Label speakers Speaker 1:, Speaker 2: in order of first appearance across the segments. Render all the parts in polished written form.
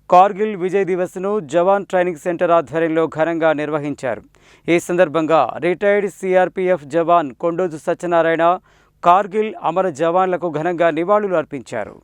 Speaker 1: కార్గిల్ విజయ్ దివస్ను జవాన్ training centre ఆధ్వర్యంలో ఘనంగా నిర్వహించారు. ఈ సందర్భంగా రిటైర్డ్ సిఆర్పీఎఫ్ జవాన్ కొండోజు సత్యనారాయణ కార్గిల్ అమర జవాన్లకు ఘనంగా నివాళులు అర్పించారు.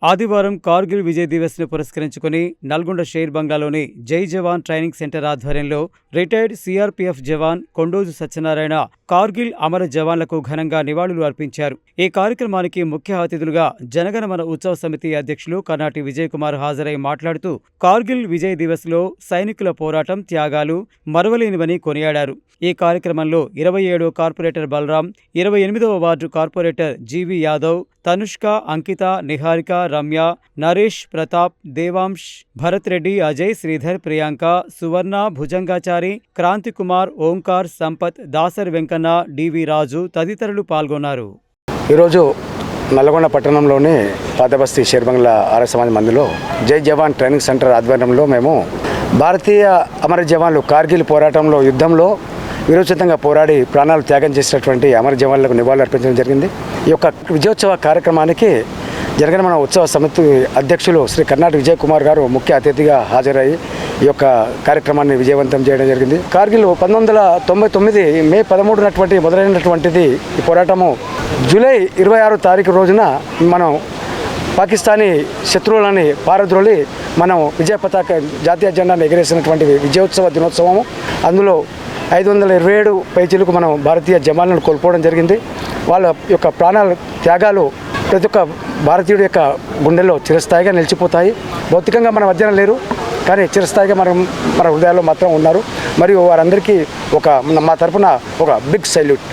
Speaker 1: ఆదివారం కార్గిల్ విజయ్ దివస్ను పురస్కరించుకుని నల్గొండ షేర్ బంగ్లాలోని జై జవాన్ ట్రైనింగ్ సెంటర్ ఆధ్వర్యంలో రిటైర్డ్ సిఆర్పీఎఫ్ జవాన్ కొండోజు సత్యనారాయణ కార్గిల్ అమర జవాన్లకు ఘనంగా నివాళులు అర్పించారు. ఈ కార్యక్రమానికి ముఖ్య అతిథులుగా జనగణమన ఉత్సవ సమితి అధ్యక్షులు కర్నాటి విజయ్ కుమార్ హాజరై మాట్లాడుతూ కార్గిల్ విజయ్ దివస్లో సైనికుల పోరాటం, త్యాగాలు మరువలేనివని కొనియాడారు. ఈ కార్యక్రమంలో 27వ కార్పొరేటర్ బలరాం, 28వ వార్డు కార్పొరేటర్ జీవి యాదవ్, తనుష్క, అంకిత, నిహారిక, రమ్య, నరేష్, ప్రతాప్, దేవాంశ్, భరత్ రెడ్డి, అజయ్, శ్రీధర్, ప్రియాంక, సువర్ణ, భుజంగాచారి, క్రాంతి కుమార్, ఓంకార్, సంపత్, దాసరి వెంకన్న, డివి రాజు తదితరులు పాల్గొన్నారు.
Speaker 2: ఈరోజు నల్గొండ పట్టణంలోని పాతబస్తీ షేర్బంగ్లా ఆర్య సమాజ్ మందిలో జై జవాన్ ట్రైనింగ్ సెంటర్ ఆధ్వర్యంలో మేము భారతీయ అమర జవాన్లు కార్గిల్ పోరాటంలో యుద్ధంలో విరోచితంగా పోరాడి ప్రాణాలు త్యాగం చేసినటువంటి అమర జవాన్లకు నివాళులు అర్పించడం జరిగింది. ఈ యొక్క విజయోత్సవ కార్యక్రమానికి జనగణమన ఉత్సవ సమితి అధ్యక్షులు శ్రీ కర్నాటి విజయ్ కుమార్ గారు ముఖ్య అతిథిగా హాజరయ్యి ఈ యొక్క కార్యక్రమాన్ని విజయవంతం చేయడం జరిగింది. కార్గిల్ 1999 మే 13 మొదలైనటువంటిది ఈ పోరాటము. జూలై 26 తారీఖు రోజున మనం పాకిస్తానీ శత్రువులని పారద్రోలి మనం విజయ పతాక జాతీయ జెండాను ఎగరేసినటువంటి విజయోత్సవ దినోత్సవము. అందులో 527 పైచీలకు మనం భారతీయ జవాన్లను కోల్పోవడం జరిగింది. వాళ్ళ యొక్క ప్రాణాల త్యాగాలు ప్రతి ఒక్క భారతీయుడి యొక్క గుండెల్లో చిరస్థాయిగా నిలిచిపోతాయి. భౌతికంగా మన మధ్యన లేరు, కానీ చిరస్థాయిగా మన హృదయాల్లో మాత్రం ఉన్నారు. మరియు వారందరికీ మా తరఫున ఒక బిగ్ సల్యూట్.